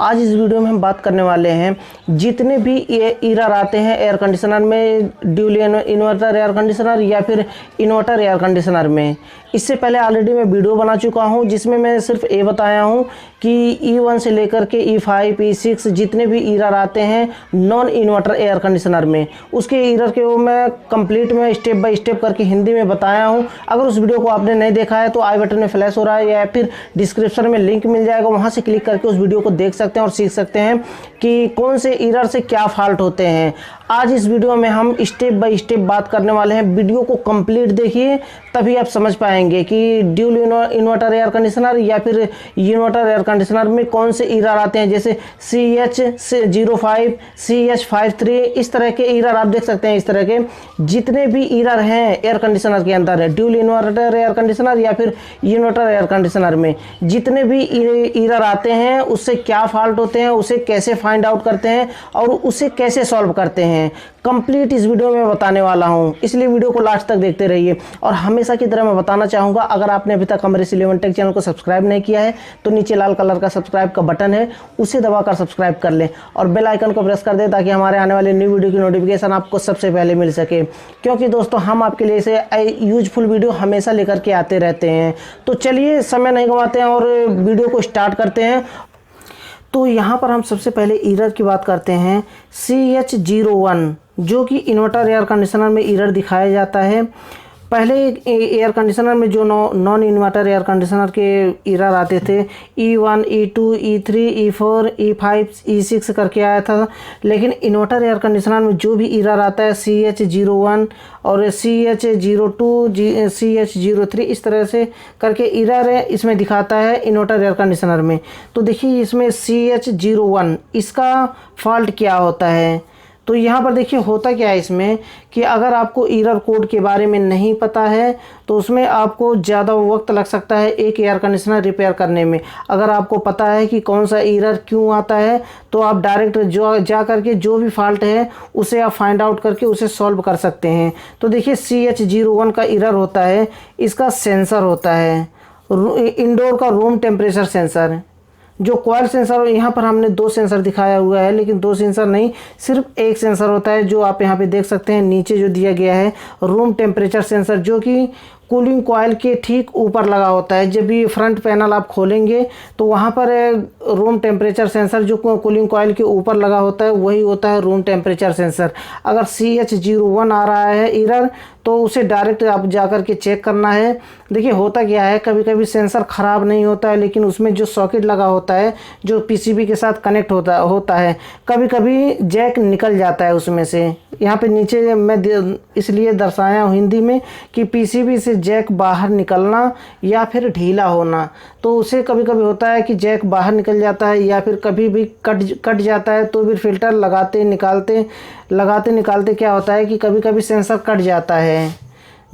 आज इस वीडियो में हम बात करने वाले हैं जितने भी एरर आते हैं एयर कंडीशनर में, ड्यूल इन्वर्टर एयर कंडीशनर या फिर इन्वर्टर एयर कंडीशनर में। इससे पहले ऑलरेडी मैं वीडियो बना चुका हूं जिसमें मैं सिर्फ ये बताया हूं कि E1 से लेकर के E5 E6 जितने भी एरर आते हैं नॉन इन्वर्टर एयर कंडीशनर में, उसके एरर के वो मैं कंप्लीट में स्टेप बाय स्टेप करके हिंदी में बताया हूं। अगर उस वीडियो को आपने नहीं देखा है तो आई बटन में फ्लैश हो रहा है या फिर डिस्क्रिप्शन में लिंक मिल जाएगा, वहां से क्लिक करके उस वीडियो को देख सकते हैं और सीख सकते हैं कि कौन से एरर से क्या फॉल्ट होते हैं। आज इस वीडियो में हम स्टेप बाय स्टेप बात करने वाले हैं। वीडियो को कंप्लीट देखिए तभी आप समझ पाएंगे कि ड्यूल इन्वर्टर एयर कंडीशनर या फिर इन्वर्टर एयर कंडीशनर में कौन से एरर आते हैं, जैसे CH05 CH53 इस तरह के एरर आप देख सकते हैं। इस तरह के जितने भी एरर हैं एयर कंडीशनर के अंदर है, ड्यूल इन्वर्टर एयर कंडीशनर या फिर इन्वर्टर एयर कंडीशनर में जितने भी एरर आते हैं उससे क्या फॉल्ट होते हैं, उसे कैसे फाइंड आउट करते हैं और उसे कैसे सॉल्व करते हैं, कंप्लीट इस वीडियो में बताने वाला हूं। इसलिए वीडियो को लास्ट तक देखते रहिए। और हमेशा की तरह मैं बताना चाहूँगा, अगर आपने अभी तक हमारे C11 टेक चैनल को सब्सक्राइब नहीं किया है तो नीचे लाल कलर का सब्सक्राइब का बटन है, उसे दबाकर सब्सक्राइब कर लें और बेल आइकन को प्रेस कर दें ताकि हमारे आने वाले न्यू वीडियो की नोटिफिकेशन आपको सबसे पहले मिल सके। क्योंकि दोस्तों हम आपके लिए इसे यूजफुल वीडियो हमेशा लेकर के आते रहते हैं। तो चलिए समय नहीं गंवाते हैं और वीडियो को स्टार्ट करते हैं। तो यहाँ पर हम सबसे पहले एरर की बात करते हैं। CH01 जो कि इन्वर्टर एयर कंडीशनर में एरर दिखाया जाता है। पहले एयर कंडीशनर में जो नॉन इन्वर्टर एयर कंडीशनर के एरर आते थे E1 E2 E3 E4 E5 E6 करके आया था, लेकिन इन्वर्टर एयर कंडीशनर में जो भी एरर आता है CH01 और CH02 CH03 इस तरह से करके एरर है इसमें दिखाता है इन्वर्टर एयर कंडीशनर में। तो देखिए इसमें CH01 इसका फॉल्ट क्या होता है। तो यहाँ पर देखिए होता क्या है इसमें कि अगर आपको एरर कोड के बारे में नहीं पता है तो उसमें आपको ज़्यादा वक्त लग सकता है एक एयर कंडीशनर रिपेयर करने में। अगर आपको पता है कि कौन सा एरर क्यों आता है तो आप डायरेक्ट जा करके जो भी फॉल्ट है उसे आप फाइंड आउट करके उसे सॉल्व कर सकते हैं। तो देखिए CH01 का एरर होता है, इसका सेंसर होता है इंडोर का रूम टेम्परेचर सेंसर। जो कॉइल सेंसर, यहाँ पर हमने दो सेंसर दिखाया हुआ है लेकिन दो सेंसर नहीं, सिर्फ एक सेंसर होता है जो आप यहाँ पे देख सकते हैं नीचे जो दिया गया है रूम टेम्परेचर सेंसर, जो कि कूलिंग कॉइल के ठीक ऊपर लगा होता है। जब भी फ्रंट पैनल आप खोलेंगे तो वहाँ पर रूम टेम्परेचर सेंसर जो कूलिंग कॉइल के ऊपर लगा होता है वही होता है रूम टेम्परेचर सेंसर। अगर CH01 आ रहा है एरर तो उसे डायरेक्ट आप जाकर के चेक करना है। देखिए होता क्या है, कभी कभी सेंसर ख़राब नहीं होता है लेकिन उसमें जो सॉकेट लगा होता है जो PCB के साथ कनेक्ट होता है कभी कभी जैक निकल जाता है उसमें से। यहाँ पे नीचे मैं इसलिए दर्शाया हूँ हिंदी में कि PCB से जैक बाहर निकलना या फिर ढीला होना। तो उसे कभी कभी होता है कि जैक बाहर निकल जाता है या फिर कभी भी कट जाता है। तो फिर फिल्टर लगाते निकालते क्या होता है कि कभी कभी सेंसर कट जाता है,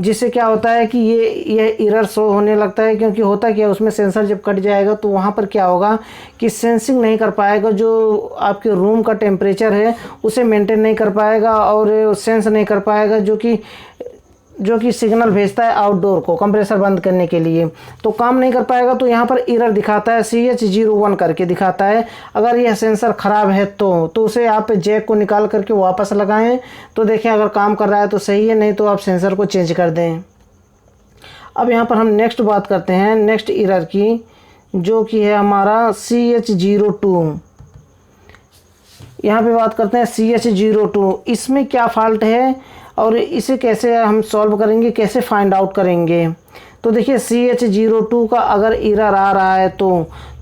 जिससे क्या होता है कि ये एरर शो होने लगता है। क्योंकि होता क्या है उसमें सेंसर जब कट जाएगा तो वहाँ पर क्या होगा कि सेंसिंग नहीं कर पाएगा, जो आपके रूम का टेम्परेचर है उसे मेंटेन नहीं कर पाएगा और सेंस नहीं कर पाएगा, जो कि सिग्नल भेजता है आउटडोर को कंप्रेसर बंद करने के लिए, तो काम नहीं कर पाएगा। तो यहाँ पर एरर दिखाता है CH01 करके दिखाता है। अगर यह सेंसर ख़राब है तो उसे आप जैक को निकाल करके वापस लगाएं तो देखें अगर काम कर रहा है तो सही है, नहीं तो आप सेंसर को चेंज कर दें। अब यहाँ पर हम नेक्स्ट बात करते हैं नेक्स्ट एरर की, जो कि है हमारा CH02। यहाँ पे बात करते हैं CH02, इसमें क्या फॉल्ट है और इसे कैसे हम सॉल्व करेंगे, कैसे फाइंड आउट करेंगे। तो देखिए CH02 का अगर एरर आ रहा है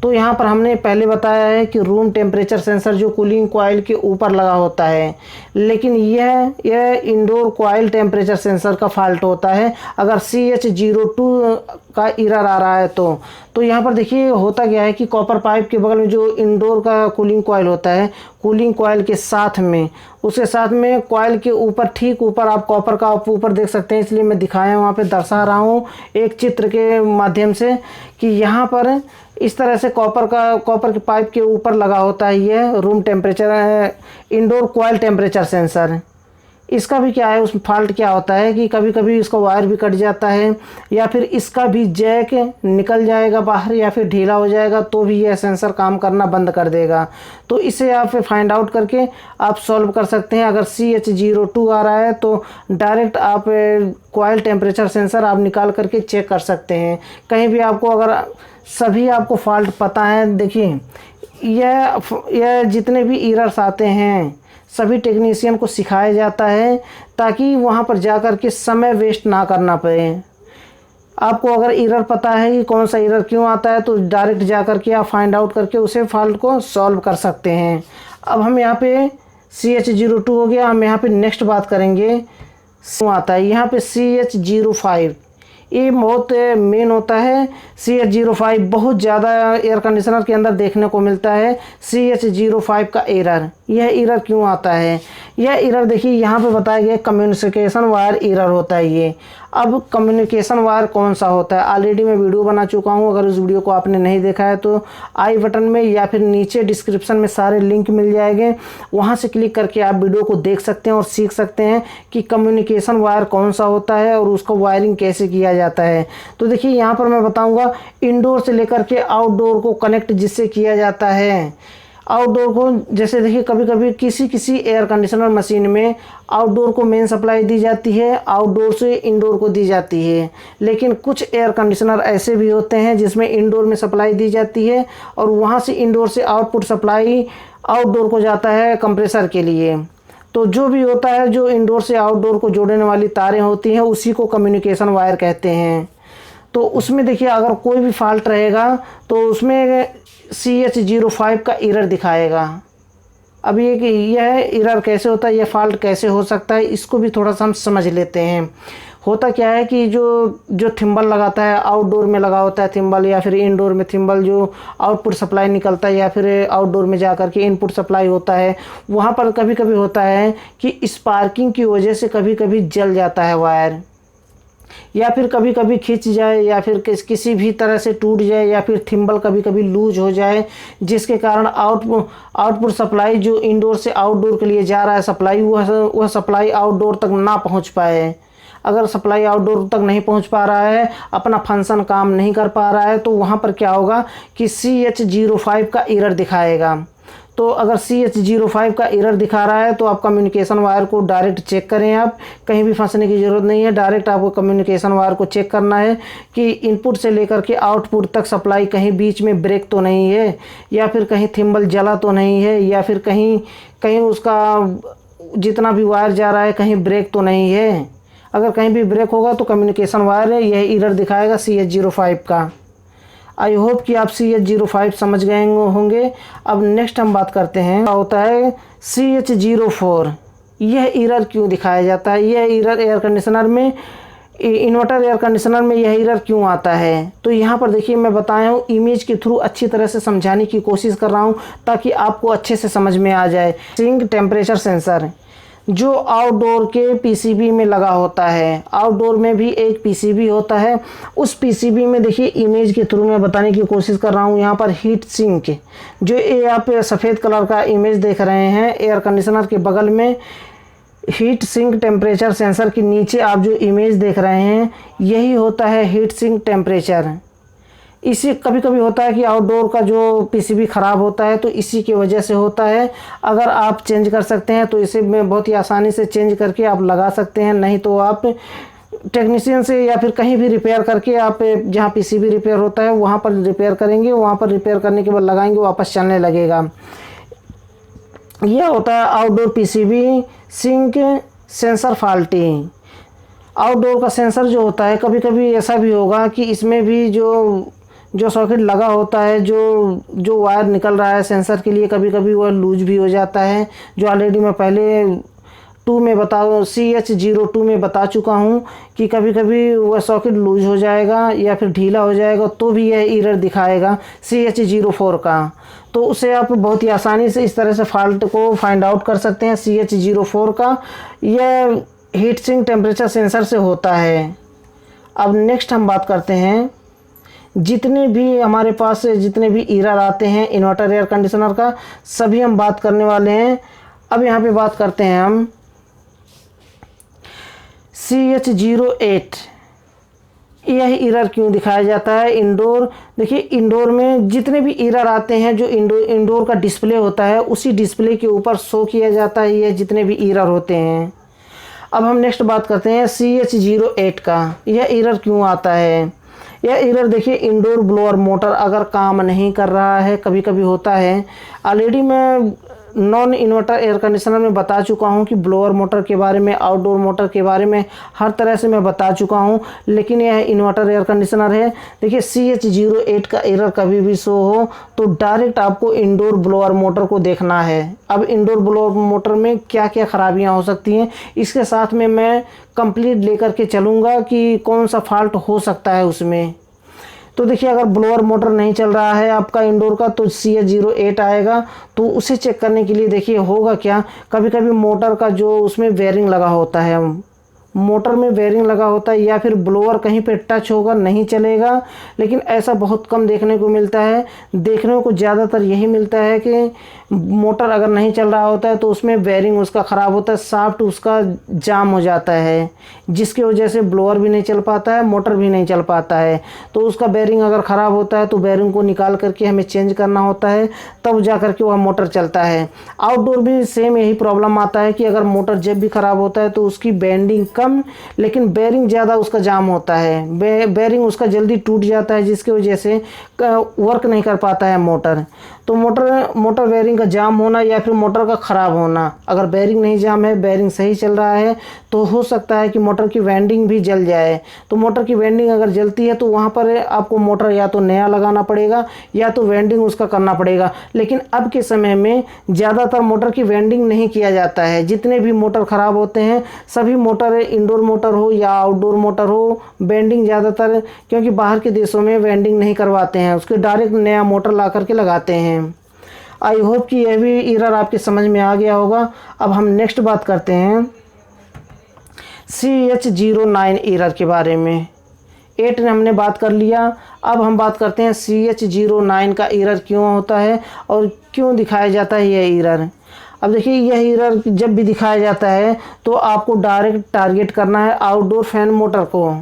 तो यहाँ पर हमने पहले बताया है कि रूम टेम्परेचर सेंसर जो कूलिंग कॉइल के ऊपर लगा होता है, लेकिन यह इंडोर कॉइल टेम्परेचर सेंसर का फॉल्ट होता है। अगर CH02 का एरर आ रहा है तो यहाँ पर देखिए होता क्या है कि कॉपर पाइप के बगल में जो इंडोर का कूलिंग कॉइल होता है, कूलिंग कॉइल के साथ में उसके साथ में कॉइल के ऊपर ठीक ऊपर आप कॉपर का आप ऊपर देख सकते हैं, इसलिए मैं दिखाया वहाँ पे दर्शा रहा हूँ एक चित्र के माध्यम से कि यहाँ पर इस तरह से कॉपर के पाइप के ऊपर लगा होता है ये room temperature indoor coil temperature sensor. इसका भी क्या है, उसमें फॉल्ट क्या होता है कि कभी कभी इसका वायर भी कट जाता है, या फिर इसका भी जैक निकल जाएगा बाहर, या फिर ढीला हो जाएगा, तो भी यह सेंसर काम करना बंद कर देगा। तो इसे आप फाइंड आउट करके आप सॉल्व कर सकते हैं। अगर CH02 आ रहा है तो डायरेक्ट आप कॉइल टेम्परेचर सेंसर आप निकाल करके चेक कर सकते हैं। कहीं भी आपको अगर सभी आपको फॉल्ट पता है, देखिए यह जितने भी एरर्स आते हैं सभी टेक्नीशियन को सिखाया जाता है, ताकि वहाँ पर जा कर के समय वेस्ट ना करना पड़े। आपको अगर एरर पता है कि कौन सा एरर क्यों आता है, तो डायरेक्ट जा कर के आप फाइंड आउट करके उसे फॉल्ट को सॉल्व कर सकते हैं। अब हम यहाँ पे CH02 हो गया, हम यहाँ पे नेक्स्ट बात करेंगे क्यों आता है। यहाँ पे CH05 ये बहुत मेन होता है। CH05 बहुत ज़्यादा एयर कंडीशनर के अंदर देखने को मिलता है। CH05 का एरर, यह एरर क्यों आता है? यह एरर देखिए यहाँ पे बताया गया कम्युनिकेशन वायर एरर होता है ये। अब कम्युनिकेशन वायर कौन सा होता है, ऑलरेडी मैं वीडियो बना चुका हूँ। अगर उस वीडियो को आपने नहीं देखा है तो आई बटन में या फिर नीचे डिस्क्रिप्शन में सारे लिंक मिल जाएंगे, वहाँ से क्लिक करके आप वीडियो को देख सकते हैं और सीख सकते हैं कि कम्युनिकेशन वायर कौन सा होता है और उसका वायरिंग कैसे किया जाता है। तो देखिए यहाँ पर मैं बताऊँगा इंडोर से लेकर के आउटडोर को कनेक्ट जिससे किया जाता है। आउटडोर को जैसे देखिए कभी कभी किसी एयर कंडीशनर मशीन में आउटडोर को मेन सप्लाई दी जाती है, आउटडोर से इंडोर को दी जाती है। लेकिन कुछ एयर कंडीशनर ऐसे भी होते हैं जिसमें इंडोर में सप्लाई दी जाती है और वहाँ से इंडोर से आउटपुट सप्लाई आउटडोर को जाता है कंप्रेसर के लिए। तो जो भी होता है, जो इंडोर से आउटडोर को जोड़ने वाली तारें होती हैं, उसी को कम्युनिकेशन वायर कहते हैं। तो उसमें देखिए अगर कोई भी फॉल्ट रहेगा तो उसमें CH05 का एरर दिखाएगा। अब यह एरर कैसे होता है, यह फॉल्ट कैसे हो सकता है, इसको भी थोड़ा सा हम समझ लेते हैं। होता क्या है कि जो थिम्बल लगाता है, आउटडोर में लगा होता है थिम्बल, या फिर इंडोर में थिम्बल जो आउटपुट सप्लाई निकलता है, या फिर आउटडोर में जा कर के इनपुट सप्लाई होता है, वहाँ पर कभी कभी होता है कि स्पार्किंग की वजह से कभी कभी जल जाता है वायर, या फिर कभी कभी खिंच जाए, या फिर किसी भी तरह से टूट जाए, या फिर थिम्बल कभी कभी लूज हो जाए, जिसके कारण आउटपुट सप्लाई जो इंडोर से आउटडोर के लिए जा रहा है सप्लाई, वह सप्लाई आउटडोर तक ना पहुंच पाए। अगर सप्लाई आउटडोर तक नहीं पहुंच पा रहा है, अपना फंक्शन काम नहीं कर पा रहा है, तो वहाँ पर क्या होगा कि CH05 का एरर दिखाएगा। तो अगर CH05 का एरर दिखा रहा है तो आप कम्युनिकेशन वायर को डायरेक्ट चेक करें। आप कहीं भी फंसने की ज़रूरत नहीं है, डायरेक्ट आपको कम्युनिकेशन वायर को चेक करना है कि इनपुट से लेकर के आउटपुट तक सप्लाई कहीं बीच में ब्रेक तो नहीं है, या फिर कहीं थिम्बल जला तो नहीं है, या फिर कहीं उसका जितना भी वायर जा रहा है कहीं ब्रेक तो नहीं है। अगर कहीं भी ब्रेक होगा तो कम्युनिकेशन वायर है, यह एरर दिखाएगा CH05 का। आई होप कि आप CH05 समझ गए होंगे। अब नेक्स्ट हम बात करते हैं क्या होता है CH04। यह एरर क्यों दिखाया जाता है, यह एरर एयर कंडीशनर में, इन्वर्टर एयर कंडीशनर में यह एरर क्यों आता है। तो यहाँ पर देखिए मैं बताया हूँ, इमेज के थ्रू अच्छी तरह से समझाने की कोशिश कर रहा हूँ ताकि आपको अच्छे से समझ में आ जाए। सिंक टेम्परेचर सेंसर जो आउटडोर के PCB में लगा होता है, आउटडोर में भी एक PCB होता है। उस PCB में देखिए इमेज के थ्रू मैं बताने की कोशिश कर रहा हूँ। यहाँ पर हीट सिंक, जो ये आप सफ़ेद कलर का इमेज देख रहे हैं, एयर कंडीशनर के बगल में हीट सिंक टेम्परेचर सेंसर के नीचे आप जो इमेज देख रहे हैं, यही होता है हीट सिंक टेम्परेचर। इसी कभी कभी होता है कि आउटडोर का जो PCB ख़राब होता है तो इसी की वजह से होता है। अगर आप चेंज कर सकते हैं तो इसे में बहुत ही आसानी से चेंज करके आप लगा सकते हैं, नहीं तो आप टेक्नीशियन से या फिर कहीं भी रिपेयर करके आप जहाँ PCB रिपेयर होता है वहाँ पर रिपेयर करेंगे, वहाँ पर रिपेयर करने के बाद लगाएंगे, वापस चलने लगेगा। यह होता है outdoor PCB sink sensor faulty. Outdoor का सेंसर जो होता है, कभी कभी ऐसा भी होगा कि इसमें भी जो सॉकेट लगा होता है, जो वायर निकल रहा है सेंसर के लिए, कभी कभी वह लूज भी हो जाता है। जो ऑलरेडी मैं पहले CH02 में बता चुका हूँ कि कभी कभी वह सॉकेट लूज हो जाएगा या फिर ढीला हो जाएगा तो भी यह एरर दिखाएगा CH04 का। तो उसे आप बहुत ही आसानी से इस तरह से फॉल्ट को फाइंड आउट कर सकते हैं। CH04 का यह हीट सिंक टेम्परेचर सेंसर से होता है। अब नेक्स्ट हम बात करते हैं, जितने भी हमारे पास जितने भी एरर आते हैं इन्वर्टर एयर कंडीशनर का, सभी हम बात करने वाले हैं। अब यहाँ पे बात करते हैं हम CH08 यह एरर क्यों दिखाया जाता है? इंडोर, देखिए इंडोर में जितने भी एरर आते हैं, जो इंडोर का डिस्प्ले होता है उसी डिस्प्ले के ऊपर शो किया जाता है ये जितने भी एरर होते हैं। अब हम नेक्स्ट बात करते हैं CH08 का। यह एरर क्यों आता है? यह एरर देखिए इंडोर ब्लोअर मोटर अगर काम नहीं कर रहा है, कभी कभी होता है। ऑलरेडी मैं नॉन इन्वर्टर एयर कंडीशनर में बता चुका हूं कि ब्लोअर मोटर के बारे में, आउटडोर मोटर के बारे में हर तरह से मैं बता चुका हूं, लेकिन यह इन्वर्टर एयर कंडीशनर है। देखिए CH08 का एरर कभी भी शो हो तो डायरेक्ट आपको इंडोर ब्लोअर मोटर को देखना है। अब इंडोर ब्लोअर मोटर में क्या क्या खराबियां हो सकती हैं, इसके साथ में मैं कंप्लीट लेकर के चलूँगा कि कौन सा फॉल्ट हो सकता है उसमें। तो देखिए अगर ब्लोअर मोटर नहीं चल रहा है आपका इंडोर का तो CH08 आएगा। तो उसे चेक करने के लिए देखिए होगा क्या, कभी कभी मोटर का जो उसमें बेयरिंग लगा होता है, मोटर में बेयरिंग लगा होता है या फिर ब्लोअर कहीं पे टच होगा नहीं चलेगा, लेकिन ऐसा बहुत कम देखने को मिलता है। देखने को ज़्यादातर यही मिलता है कि मोटर अगर नहीं चल रहा होता है तो उसमें बेयरिंग उसका ख़राब होता है, शाफ्ट उसका जाम हो जाता है, जिसकी वजह से ब्लोअर भी नहीं चल पाता है, मोटर भी नहीं चल पाता है। तो उसका बेयरिंग अगर ख़राब होता है तो बेयरिंग को निकाल करके हमें चेंज करना होता है, तब जा कर के वह मोटर चलता है। आउटडोर भी सेम यही प्रॉब्लम आता है कि अगर मोटर जब भी ख़राब होता है तो उसकी बेंडिंग कम लेकिन बेयरिंग ज़्यादा उसका जाम होता है, बेयरिंग उसका जल्दी टूट जाता है, जिसकी वजह से वर्क नहीं कर पाता है मोटर। तो मोटर बेयरिंग का जाम होना या फिर मोटर का ख़राब होना, अगर बेयरिंग नहीं जाम है, बेयरिंग सही चल रहा है तो हो सकता है कि मोटर की वाइंडिंग भी जल जाए। तो मोटर की वाइंडिंग अगर जलती है तो वहाँ पर आपको मोटर या तो नया लगाना पड़ेगा या तो वाइंडिंग उसका करना पड़ेगा। लेकिन अब के समय में ज़्यादातर मोटर की वाइंडिंग नहीं किया जाता है। जितने भी मोटर ख़राब होते हैं सभी मोटर, इंडोर मोटर हो या आउटडोर मोटर हो, वाइंडिंग ज़्यादातर, क्योंकि बाहर के देशों में वाइंडिंग नहीं करवाते हैं, उसके डायरेक्ट नया मोटर ला करके लगाते हैं। आई होप कि यह भी एरर आपके समझ में आ गया होगा। अब हम नेक्स्ट बात करते हैं CH09 एरर के बारे में। 8 ने हमने बात कर लिया, अब हम बात करते हैं CH09 का एरर क्यों होता है और क्यों दिखाया जाता है यह एरर। अब देखिए यह एरर जब भी दिखाया जाता है तो आपको डायरेक्ट टारगेट करना है आउटडोर फैन मोटर को।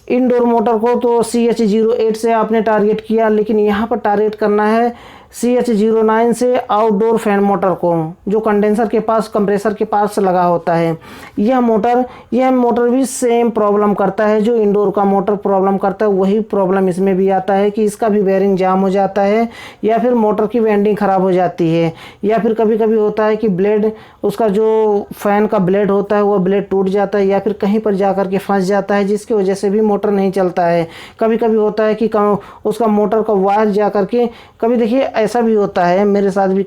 इंडोर मोटर को तो CH08 से आपने टारगेट किया, लेकिन यहाँ पर टारगेट करना है CH09 से आउटडोर फैन मोटर को, जो कंडेंसर के पास, कंप्रेसर के पास लगा होता है। यह मोटर भी सेम प्रॉब्लम करता है जो इंडोर का मोटर प्रॉब्लम करता है, वही प्रॉब्लम इसमें भी आता है कि इसका भी बेयरिंग जाम हो जाता है या फिर मोटर की वाइंडिंग ख़राब हो जाती है, या फिर कभी कभी होता है कि ब्लेड, उसका जो फ़ैन का ब्लेड होता है वो ब्लेड टूट जाता है या फिर कहीं पर जा कर के फंस जाता है, जिसकी वजह से भी मोटर नहीं चलता है। कभी कभी होता है कि उसका मोटर का वायर जा कर के, कभी देखिए ऐसा भी होता है, मेरे साथ भी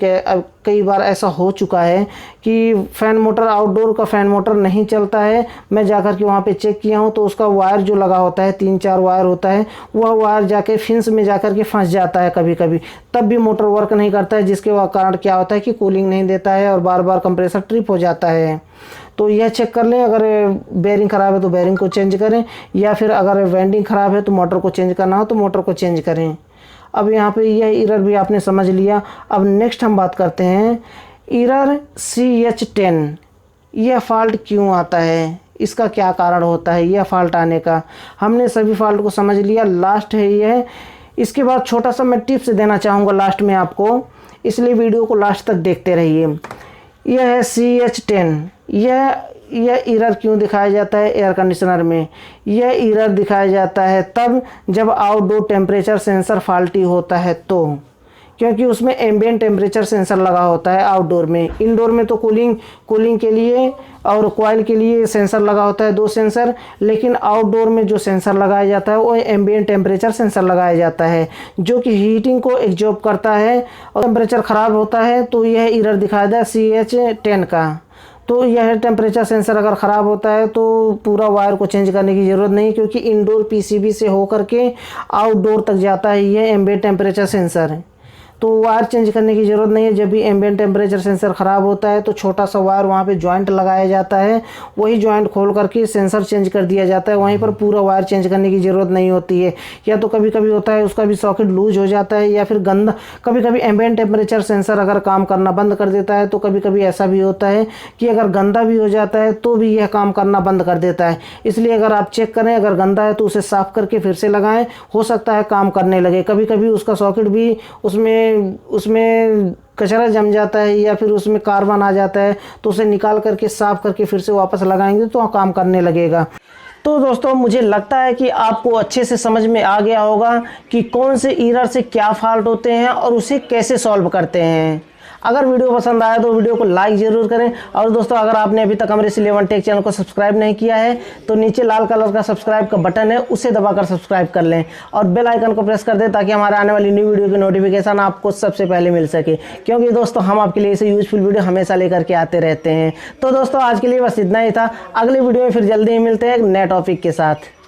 कई बार ऐसा हो चुका है कि फ़ैन मोटर, आउटडोर का फ़ैन मोटर नहीं चलता है। मैं जाकर के वहाँ पे चेक किया हूँ तो उसका वायर जो लगा होता है, 3-4 वायर होता है, वह वायर जाके फिंस में जाकर के फंस जाता है कभी कभी, तब भी मोटर वर्क नहीं करता है, जिसके कारण क्या होता है कि कूलिंग नहीं देता है और बार बार कंप्रेसर ट्रिप हो जाता है। तो यह चेक कर लें, अगर बेयरिंग ख़राब है तो बेयरिंग को चेंज करें, या फिर अगर वाइंडिंग ख़राब है तो मोटर को चेंज करना हो तो मोटर को चेंज करें। अब यहाँ पे यह एरर भी आपने समझ लिया। अब नेक्स्ट हम बात करते हैं एरर CH10। यह फॉल्ट क्यों आता है, इसका क्या कारण होता है यह फॉल्ट आने का। हमने सभी फॉल्ट को समझ लिया, लास्ट है यह। इसके बाद छोटा सा मैं टिप्स देना चाहूँगा लास्ट में आपको, इसलिए वीडियो को लास्ट तक देखते रहिए। यह है CH10। यह एरर क्यों दिखाया जाता है एयर कंडीशनर में? यह एरर दिखाया जाता है तब जब आउटडोर टेम्परेचर सेंसर फॉल्टी होता है तो, क्योंकि उसमें एम्बिएंट टेम्परेचर सेंसर लगा होता है आउटडोर में। इंडोर में तो कूलिंग के लिए और कॉइल के लिए सेंसर लगा होता है, 2 सेंसर, लेकिन आउटडोर में जो सेंसर लगाया जाता है वो एम्बिएंट टेम्परेचर सेंसर लगाया जाता है, जो कि हीटिंग को एब्जॉर्ब करता है और टेम्परेचर ख़राब होता है तो यह एरर दिखाया जाता है CH10 का। तो यह टेम्परेचर सेंसर अगर ख़राब होता है तो पूरा वायर को चेंज करने की ज़रूरत नहीं, क्योंकि इंडोर PCB से होकर के आउटडोर तक जाता है यह एम्बिएंट टेम्परेचर सेंसर। तो वायर चेंज करने की ज़रूरत नहीं है। जब भी एम्बिएंट टेम्परेचर सेंसर ख़राब होता है तो छोटा सा वायर वहाँ पे जॉइंट लगाया जाता है, वही जॉइंट खोल करके सेंसर चेंज कर दिया जाता है, वहीं पर पूरा वायर चेंज करने की ज़रूरत नहीं होती है। या तो कभी कभी होता है उसका भी सॉकेट लूज हो जाता है, या फिर गंदा, कभी कभी एम्बिएंट टेम्परेचर सेंसर अगर काम करना बंद कर देता है तो कभी कभी ऐसा भी होता है कि अगर गंदा भी हो जाता है तो भी यह काम करना बंद कर देता है। इसलिए अगर आप चेक करें, अगर गंदा है तो उसे साफ़ करके फिर से लगाएं, हो सकता है काम करने लगे। कभी कभी उसका सॉकेट भी उसमें कचरा जम जाता है या फिर उसमें कार्बन आ जाता है, तो उसे निकाल करके साफ़ करके फिर से वापस लगाएंगे तो काम करने लगेगा। तो दोस्तों मुझे लगता है कि आपको अच्छे से समझ में आ गया होगा कि कौन से एरर से क्या फॉल्ट होते हैं और उसे कैसे सॉल्व करते हैं। अगर वीडियो पसंद आया तो वीडियो को लाइक ज़रूर करें। और दोस्तों अगर आपने अभी तक हमारे C11 टेक चैनल को सब्सक्राइब नहीं किया है तो नीचे लाल कलर का सब्सक्राइब का बटन है, उसे दबाकर सब्सक्राइब कर लें और बेल आइकन को प्रेस कर दें ताकि हमारे आने वाली न्यू वीडियो की नोटिफिकेशन आपको सबसे पहले मिल सके, क्योंकि दोस्तों हम आपके लिए इसे यूजफुल वीडियो हमेशा लेकर के आते रहते हैं। तो दोस्तों आज के लिए बस इतना ही था। अगली वीडियो में फिर जल्दी ही मिलते हैं एक नए टॉपिक के साथ।